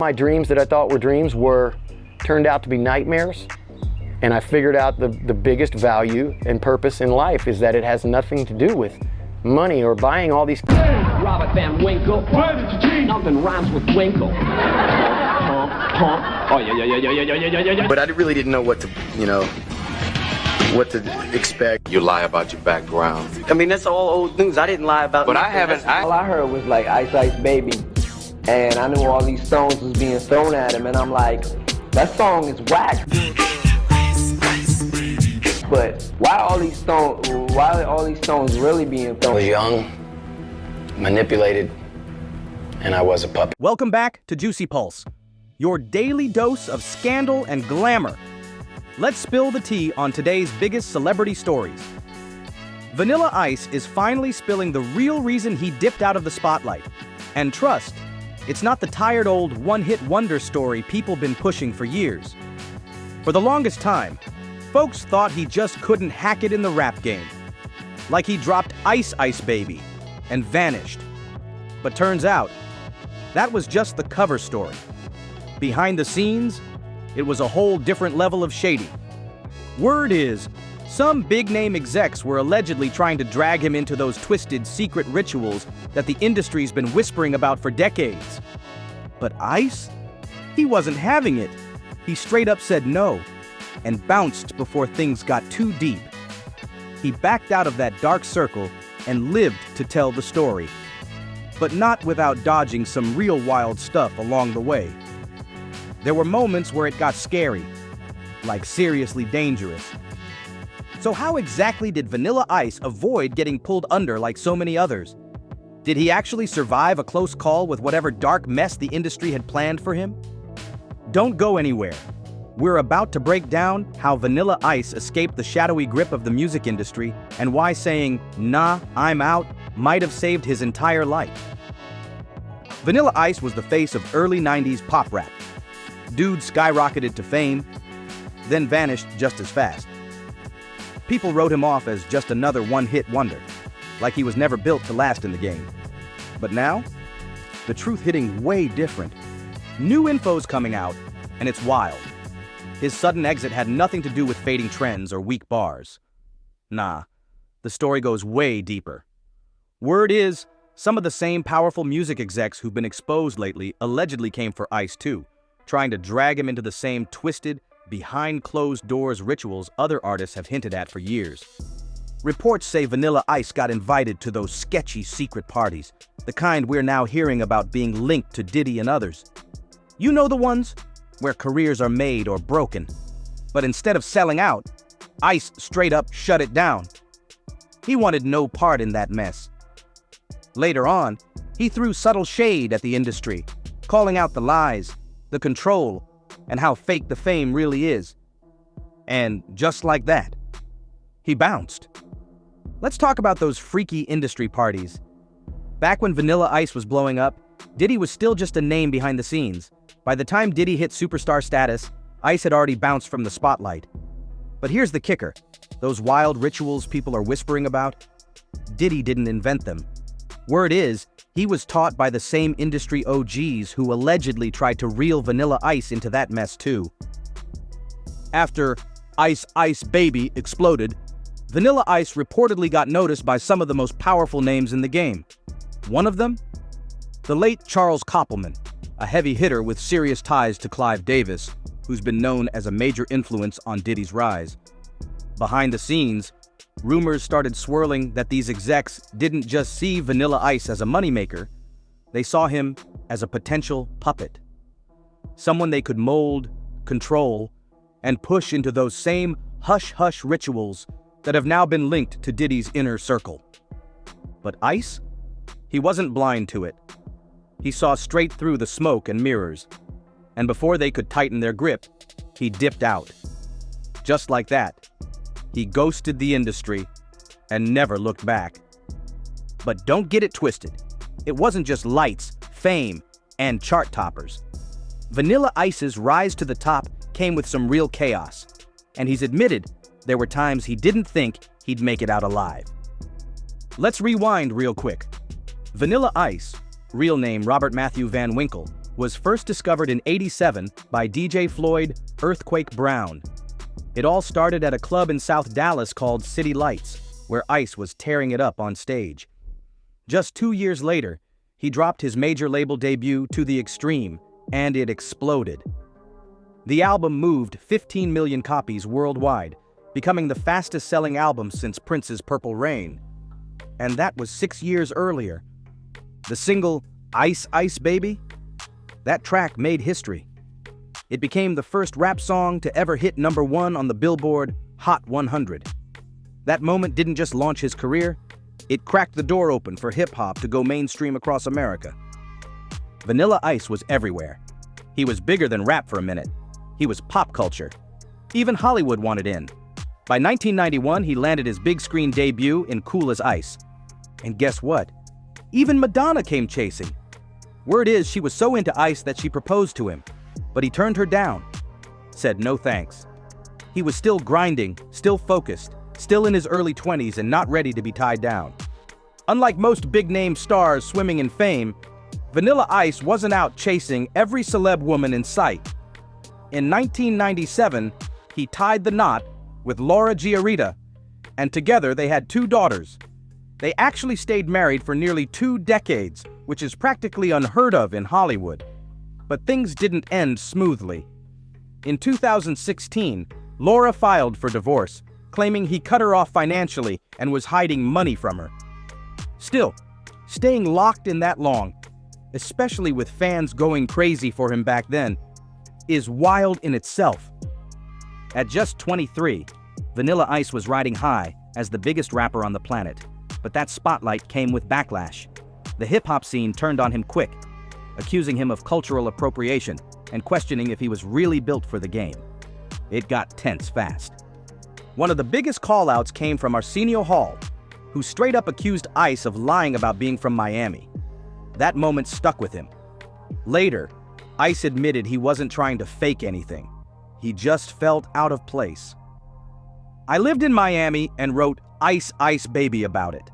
My dreams that I thought were dreams turned out to be nightmares. And I figured out the biggest value and purpose in life is that it has nothing to do with money or buying all these. Robert Van Winkle. Nothing rhymes with Winkle. Oh yeah. But I really didn't know what to expect. You lie about your background. I mean, that's all old news. I didn't lie about. But I haven't. All I heard was like Ice Ice Baby, and I knew all these stones was being thrown at him, and I'm like, that song is whack. But why are all these stones really being thrown? I was young, manipulated, and I was a puppet. Welcome back to Juicy Pulse, your daily dose of scandal and glamour. Let's spill the tea on today's biggest celebrity stories. Vanilla Ice is finally spilling the real reason he dipped out of the spotlight. And trust, it's not the tired old one-hit wonder story people been pushing for years. For the longest time, folks thought he just couldn't hack it in the rap game. Like he dropped Ice Ice Baby and vanished. But turns out, that was just the cover story. Behind the scenes, it was a whole different level of shady. Word is, some big-name execs were allegedly trying to drag him into those twisted secret rituals that the industry's been whispering about for decades. But Ice? He wasn't having it. He straight up said no, and bounced before things got too deep. He backed out of that dark circle and lived to tell the story. But not without dodging some real wild stuff along the way. There were moments where it got scary, like seriously dangerous. So how exactly did Vanilla Ice avoid getting pulled under like so many others? Did he actually survive a close call with whatever dark mess the industry had planned for him? Don't go anywhere. We're about to break down how Vanilla Ice escaped the shadowy grip of the music industry and why saying, "Nah, I'm out," might have saved his entire life. Vanilla Ice was the face of early 90s pop rap. Dude skyrocketed to fame, then vanished just as fast. People wrote him off as just another one-hit wonder, like he was never built to last in the game. But now, the truth hitting way different. New info's coming out, and it's wild. His sudden exit had nothing to do with fading trends or weak bars. Nah, the story goes way deeper. Word is, some of the same powerful music execs who've been exposed lately allegedly came for Ice too, trying to drag him into the same twisted, behind-closed-doors rituals other artists have hinted at for years. Reports say Vanilla Ice got invited to those sketchy secret parties, the kind we're now hearing about being linked to Diddy and others. You know the ones where careers are made or broken. But instead of selling out, Ice straight up shut it down. He wanted no part in that mess. Later on, he threw subtle shade at the industry, calling out the lies, the control, and how fake the fame really is. And just like that, he bounced. Let's talk about those freaky industry parties. Back when Vanilla Ice was blowing up, Diddy was still just a name behind the scenes. By the time Diddy hit superstar status, Ice had already bounced from the spotlight. But here's the kicker. Those wild rituals people are whispering about, Diddy didn't invent them. Word is, he was taught by the same industry OGs who allegedly tried to reel Vanilla Ice into that mess too. After Ice Ice Baby exploded, Vanilla Ice reportedly got noticed by some of the most powerful names in the game. One of them? The late Charles Koppelman, a heavy hitter with serious ties to Clive Davis, who's been known as a major influence on Diddy's rise. Behind the scenes, rumors started swirling that these execs didn't just see Vanilla Ice as a moneymaker, they saw him as a potential puppet. Someone they could mold, control, and push into those same hush-hush rituals that have now been linked to Diddy's inner circle. But Ice? He wasn't blind to it. He saw straight through the smoke and mirrors, and before they could tighten their grip, he dipped out. Just like that, he ghosted the industry and never looked back. But don't get it twisted. It wasn't just lights, fame, and chart toppers. Vanilla Ice's rise to the top came with some real chaos, and he's admitted there were times he didn't think he'd make it out alive. Let's rewind real quick. Vanilla Ice, real name Robert Matthew Van Winkle, was first discovered in '87 by DJ Floyd Earthquake Brown. It all started at a club in South Dallas called City Lights, where Ice was tearing it up on stage. Just 2 years later, he dropped his major label debut, To the Extreme, and it exploded. The album moved 15 million copies worldwide, becoming the fastest-selling album since Prince's Purple Rain. And that was 6 years earlier. The single Ice Ice Baby? That track made history. It became the first rap song to ever hit #1 on the Billboard Hot 100. That moment didn't just launch his career, it cracked the door open for hip-hop to go mainstream across America. Vanilla Ice was everywhere. He was bigger than rap for a minute. He was pop culture. Even Hollywood wanted in. By 1991, he landed his big screen debut in Cool as Ice. And guess what? Even Madonna came chasing. Word is she was so into Ice that she proposed to him, but he turned her down, said no thanks. He was still grinding, still focused, still in his early 20s and not ready to be tied down. Unlike most big-name stars swimming in fame, Vanilla Ice wasn't out chasing every celeb woman in sight. In 1997, he tied the knot with Laura Giarita, and together they had 2 daughters. They actually stayed married for nearly 2 decades, which is practically unheard of in Hollywood. But things didn't end smoothly. In 2016, Laura filed for divorce, claiming he cut her off financially and was hiding money from her. Still, staying locked in that long, especially with fans going crazy for him back then, is wild in itself. At just 23, Vanilla Ice was riding high as the biggest rapper on the planet, but that spotlight came with backlash. The hip-hop scene turned on him quick, accusing him of cultural appropriation and questioning if he was really built for the game. It got tense fast. One of the biggest call-outs came from Arsenio Hall, who straight up accused Ice of lying about being from Miami. That moment stuck with him. Later, Ice admitted he wasn't trying to fake anything. He just felt out of place. I lived in Miami and wrote Ice Ice Baby about it.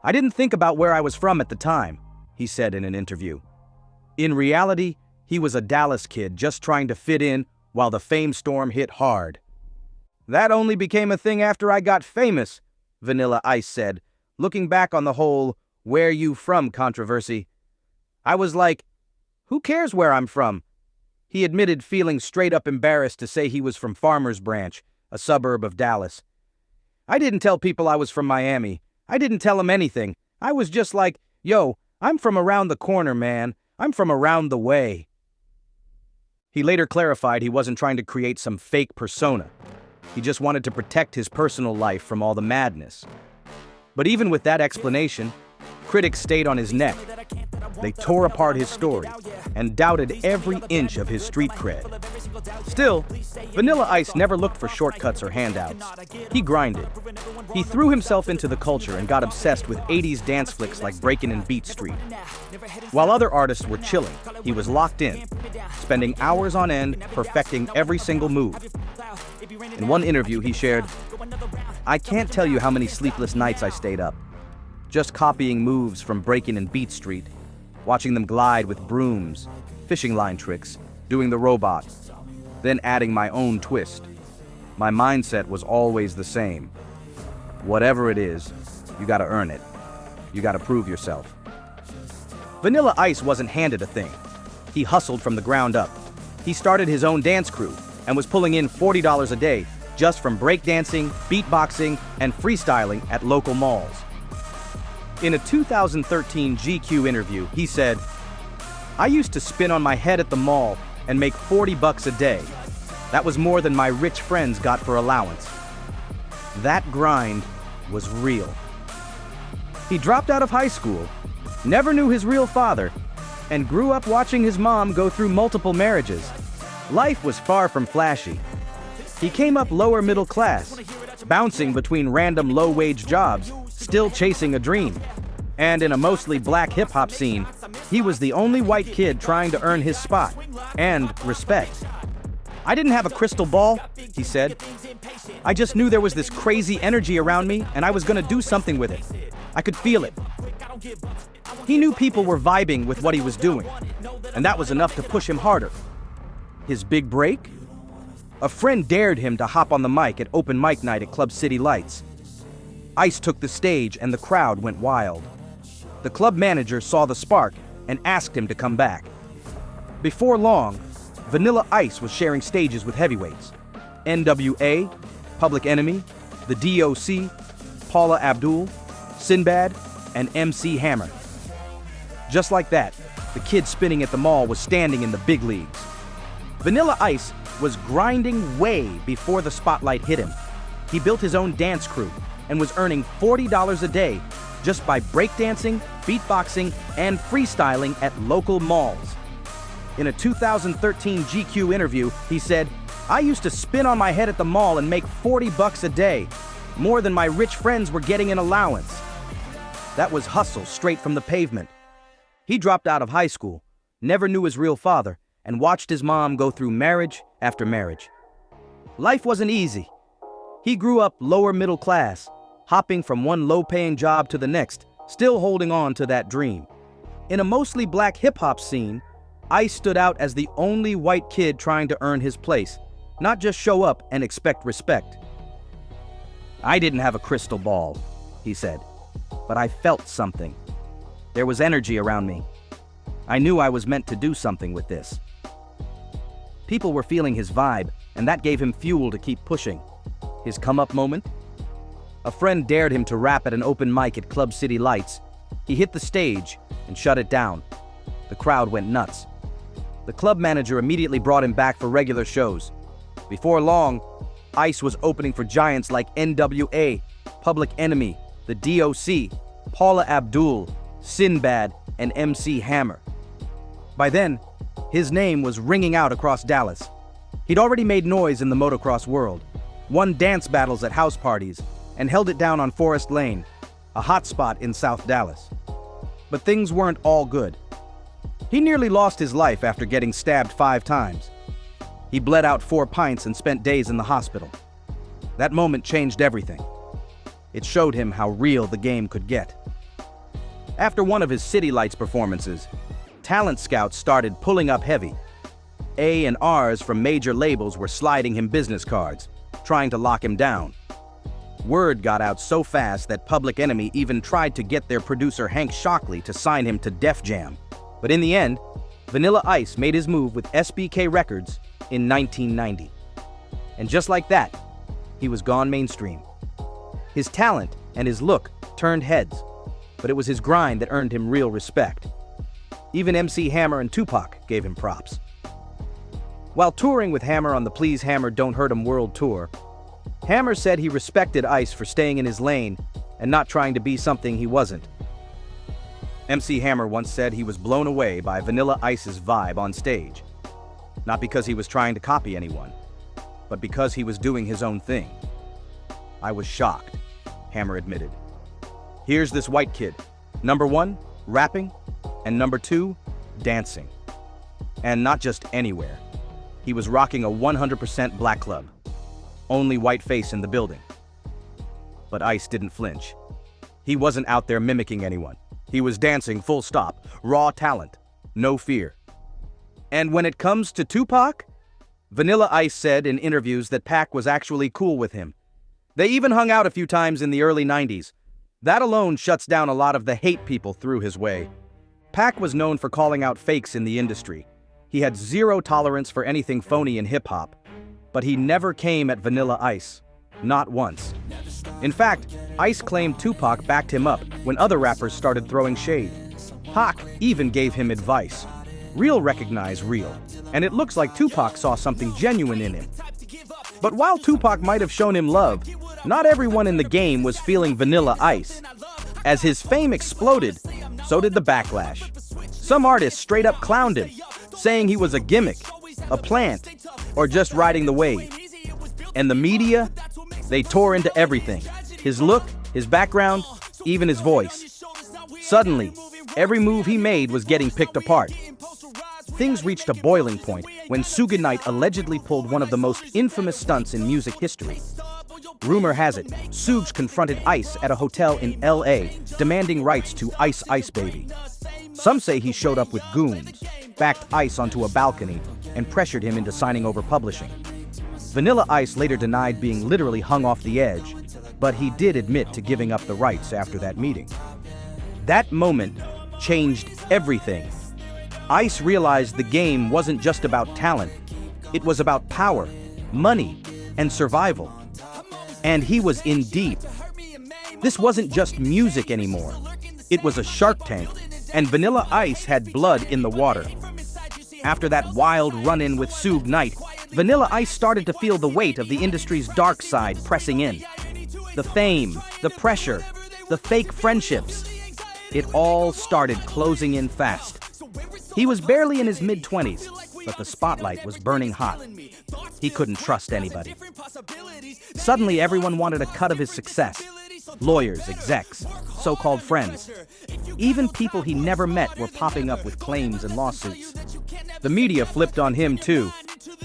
I didn't think about where I was from at the time, he said in an interview. In reality, he was a Dallas kid just trying to fit in while the fame storm hit hard. That only became a thing after I got famous, Vanilla Ice said, looking back on the whole "where you from" controversy. I was like, who cares where I'm from? He admitted feeling straight up embarrassed to say he was from Farmers Branch, a suburb of Dallas. I didn't tell people I was from Miami. I didn't tell them anything. I was just like, yo, I'm from around the corner, man. I'm from around the way. He later clarified he wasn't trying to create some fake persona. He just wanted to protect his personal life from all the madness. But even with that explanation, critics stayed on his neck. They tore apart his story and doubted every inch of his street cred. Still, Vanilla Ice never looked for shortcuts or handouts. He grinded. He threw himself into the culture and got obsessed with 80s dance flicks like Breakin' and Beat Street. While other artists were chilling, he was locked in, spending hours on end perfecting every single move. In one interview, he shared, "I can't tell you how many sleepless nights I stayed up, just copying moves from Breakin' and Beat Street, watching them glide with brooms, fishing line tricks, doing the robot, then adding my own twist. My mindset was always the same. Whatever it is, you gotta earn it. You gotta prove yourself." Vanilla Ice wasn't handed a thing. He hustled from the ground up. He started his own dance crew and was pulling in $40 a day just from breakdancing, beatboxing, and freestyling at local malls. In a 2013 GQ interview, he said, "I used to spin on my head at the mall and make $40 a day. That was more than my rich friends got for allowance." That grind was real. He dropped out of high school, never knew his real father, and grew up watching his mom go through multiple marriages. Life was far from flashy. He came up lower middle class, bouncing between random low-wage jobs, still chasing a dream. And in a mostly black hip-hop scene, he was the only white kid trying to earn his spot and respect. "I didn't have a crystal ball," he said. "I just knew there was this crazy energy around me and I was gonna do something with it. I could feel it." He knew people were vibing with what he was doing, and that was enough to push him harder. His big break? A friend dared him to hop on the mic at open mic night at Club City Lights. Ice took the stage and the crowd went wild. The club manager saw the spark and asked him to come back. Before long, Vanilla Ice was sharing stages with heavyweights: NWA, Public Enemy, the DOC, Paula Abdul, Sinbad, and MC Hammer. Just like that, the kid spinning at the mall was standing in the big leagues. Vanilla Ice was grinding way before the spotlight hit him. He built his own dance crew and was earning $40 a day just by breakdancing, beatboxing, and freestyling at local malls. In a 2013 GQ interview, he said, "I used to spin on my head at the mall and make $40 a day, more than my rich friends were getting in allowance." That was hustle straight from the pavement. He dropped out of high school, never knew his real father, and watched his mom go through marriage after marriage. Life wasn't easy. He grew up lower middle class, hopping from one low-paying job to the next, still holding on to that dream. In a mostly black hip-hop scene, Ice stood out as the only white kid trying to earn his place, not just show up and expect respect. "I didn't have a crystal ball," he said, "but I felt something. There was energy around me. I knew I was meant to do something with this." People were feeling his vibe, and that gave him fuel to keep pushing. His come-up moment? A friend dared him to rap at an open mic at Club City Lights. He hit the stage and shut it down. The crowd went nuts. The club manager immediately brought him back for regular shows. Before long, Ice was opening for giants like NWA, Public Enemy, the DOC, Paula Abdul, Sinbad, and MC Hammer. By then, his name was ringing out across Dallas. He'd already made noise in the motocross world, won dance battles at house parties, and held it down on Forest Lane, a hot spot in South Dallas. But things weren't all good. He nearly lost his life after getting stabbed 5 times. He bled out 4 pints and spent days in the hospital. That moment changed everything. It showed him how real the game could get. After one of his City Lights performances, talent scouts started pulling up heavy. A&Rs from major labels were sliding him business cards, trying to lock him down. Word got out so fast that Public Enemy even tried to get their producer Hank Shockley to sign him to Def Jam. But in the end, Vanilla Ice made his move with SBK Records in 1990. And just like that, he was gone mainstream. His talent and his look turned heads, but it was his grind that earned him real respect. Even MC Hammer and Tupac gave him props. While touring with Hammer on the Please Hammer Don't Hurt 'Em World Tour, Hammer said he respected Ice for staying in his lane and not trying to be something he wasn't. MC Hammer once said he was blown away by Vanilla Ice's vibe on stage. Not because he was trying to copy anyone, but because he was doing his own thing. "I was shocked," Hammer admitted. "Here's this white kid, number 1, rapping, and number 2, dancing. And not just anywhere. He was rocking a 100% black club. Only white face in the building." But Ice didn't flinch. He wasn't out there mimicking anyone. He was dancing full stop, raw talent, no fear. And when it comes to Tupac, Vanilla Ice said in interviews that Pac was actually cool with him. They even hung out a few times in the early 90s. That alone shuts down a lot of the hate people threw his way. Pac was known for calling out fakes in the industry. He had zero tolerance for anything phony in hip-hop. But he never came at Vanilla Ice. Not once. In fact, Ice claimed Tupac backed him up when other rappers started throwing shade. Pac even gave him advice. Real recognize real, and it looks like Tupac saw something genuine in him. But while Tupac might have shown him love, not everyone in the game was feeling Vanilla Ice. As his fame exploded, so did the backlash. Some artists straight up clowned him, saying he was a gimmick, a plant, or just riding the wave. And the media, they tore into everything. His look, his background, even his voice. Suddenly, every move he made was getting picked apart. Things reached a boiling point when Suge Knight allegedly pulled one of the most infamous stunts in music history. Rumor has it, Suge confronted Ice at a hotel in LA, demanding rights to Ice Ice Baby. Some say he showed up with goons, backed Ice onto a balcony, and pressured him into signing over publishing. Vanilla Ice later denied being literally hung off the edge, but he did admit to giving up the rights after that meeting. That moment changed everything. Ice realized the game wasn't just about talent, it was about power, money, and survival. And he was in deep. This wasn't just music anymore. It was a Shark Tank, and Vanilla Ice had blood in the water. After that wild run-in with Suge Knight, Vanilla Ice started to feel the weight of the industry's dark side pressing in. The fame, the pressure, the fake friendships. It all started closing in fast. He was barely in his mid-20s, but the spotlight was burning hot. He couldn't trust anybody. Suddenly, everyone wanted a cut of his success. Lawyers, execs, so-called friends. Even people he never met were popping up with claims and lawsuits. The media flipped on him too.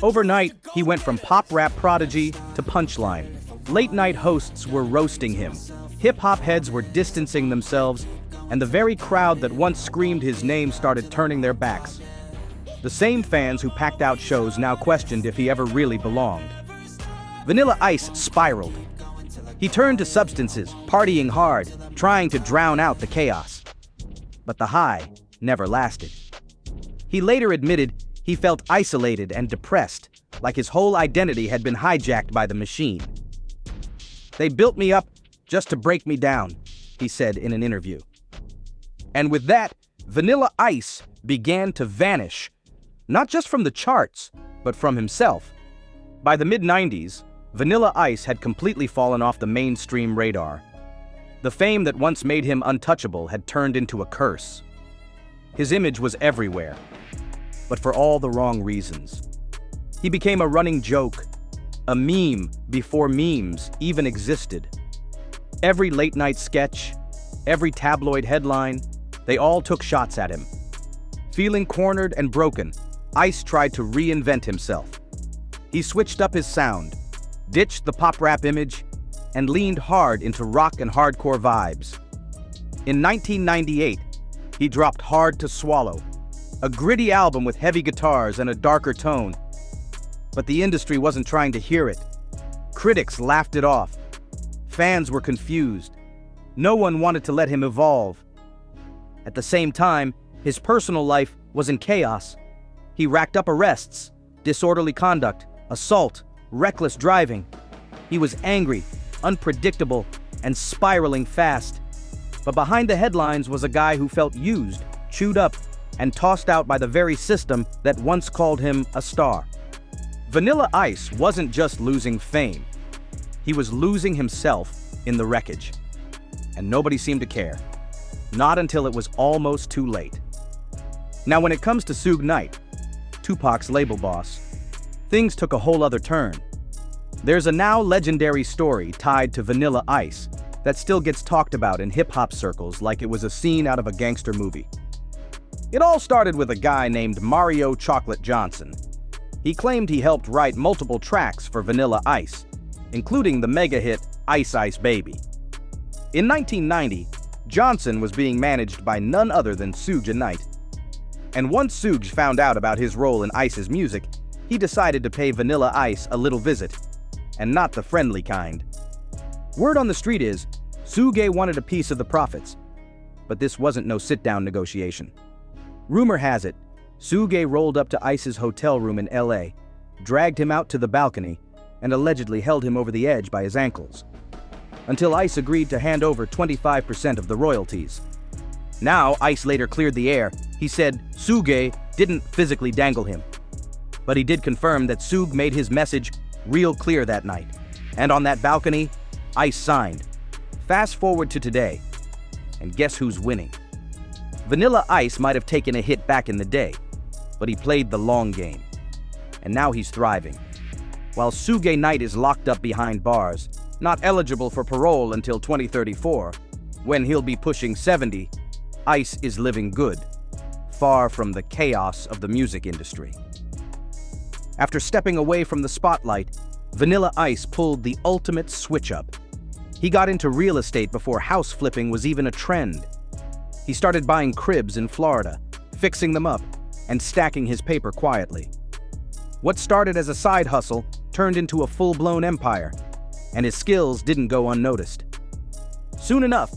Overnight, he went from pop rap prodigy to punchline. Late-night hosts were roasting him. Hip-hop heads were distancing themselves, and the very crowd that once screamed his name started turning their backs. The same fans who packed out shows now questioned if he ever really belonged. Vanilla Ice spiraled. He turned to substances, partying hard, trying to drown out the chaos. But the high never lasted. He later admitted he felt isolated and depressed, like his whole identity had been hijacked by the machine. "They built me up just to break me down," he said in an interview. And with that, Vanilla Ice began to vanish, not just from the charts, but from himself. By the mid-90s, Vanilla Ice had completely fallen off the mainstream radar. The fame that once made him untouchable had turned into a curse. His image was everywhere, but for all the wrong reasons. He became a running joke, a meme before memes even existed. Every late-night sketch, every tabloid headline, they all took shots at him. Feeling cornered and broken, Ice tried to reinvent himself. He switched up his sound, ditched the pop rap image, and leaned hard into rock and hardcore vibes. In 1998, he dropped Hard to Swallow, a gritty album with heavy guitars and a darker tone. But the industry wasn't trying to hear it. Critics laughed it off. Fans were confused. No one wanted to let him evolve. At the same time, his personal life was in chaos. He racked up arrests, disorderly conduct, assault, reckless driving. He was angry, unpredictable, and spiraling fast. But behind the headlines was a guy who felt used, chewed up, and tossed out by the very system that once called him a star. Vanilla Ice wasn't just losing fame. He was losing himself in the wreckage. And nobody seemed to care. Not until it was almost too late. Now, when it comes to Suge Knight, Tupac's label boss, things took a whole other turn. There's a now legendary story tied to Vanilla Ice that still gets talked about in hip-hop circles like it was a scene out of a gangster movie. It all started with a guy named Mario Chocolate Johnson. He claimed he helped write multiple tracks for Vanilla Ice, including the mega hit Ice Ice Baby. In 1990, Johnson was being managed by none other than Suge Knight. And once Suge found out about his role in Ice's music, he decided to pay Vanilla Ice a little visit, and not the friendly kind. Word on the street is, Suge wanted a piece of the profits, but this wasn't no sit-down negotiation. Rumor has it, Suge rolled up to Ice's hotel room in LA, dragged him out to the balcony, and allegedly held him over the edge by his ankles, until Ice agreed to hand over 25% of the royalties. Now, Ice later cleared the air. He said Suge didn't physically dangle him, but he did confirm that Suge made his message real clear that night. And on that balcony, Ice signed. Fast forward to today, and guess who's winning? Vanilla Ice might have taken a hit back in the day, but he played the long game. And now he's thriving. While Suge Knight is locked up behind bars, not eligible for parole until 2034, when he'll be pushing 70, Ice is living good, far from the chaos of the music industry. After stepping away from the spotlight, Vanilla Ice pulled the ultimate switch-up. He got into real estate before house flipping was even a trend. He started buying cribs in Florida, fixing them up, and stacking his paper quietly. What started as a side hustle turned into a full-blown empire, and his skills didn't go unnoticed. Soon enough,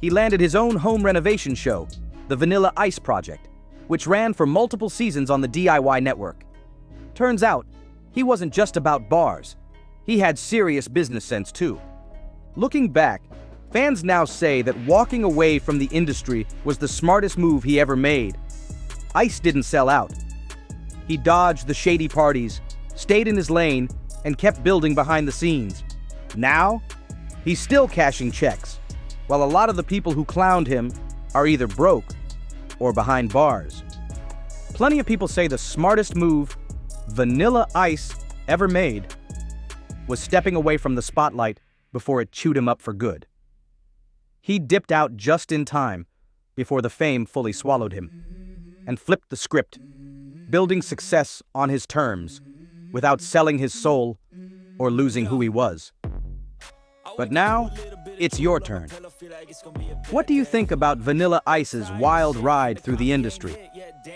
he landed his own home renovation show, the Vanilla Ice Project, which ran for multiple seasons on the DIY network. Turns out, he wasn't just about bars. He had serious business sense too. Looking back, fans now say that walking away from the industry was the smartest move he ever made. Ice didn't sell out. He dodged the shady parties, stayed in his lane, and kept building behind the scenes. Now, he's still cashing checks, while a lot of the people who clowned him are either broke or behind bars. Plenty of people say the smartest move Vanilla Ice ever made was stepping away from the spotlight before it chewed him up for good. He dipped out just in time before the fame fully swallowed him and flipped the script, building success on his terms without selling his soul or losing who he was. But now, it's your turn. What do you think about Vanilla Ice's wild ride through the industry?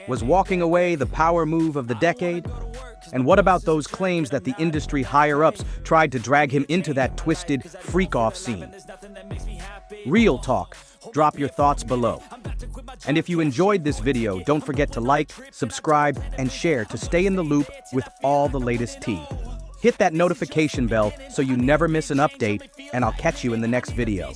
Was walking away the power move of the decade? And what about those claims that the industry higher-ups tried to drag him into that twisted freak-off scene? Real talk. Drop your thoughts below. And if you enjoyed this video, don't forget to like, subscribe, and share to stay in the loop with all the latest tea. Hit that notification bell so you never miss an update, and I'll catch you in the next video.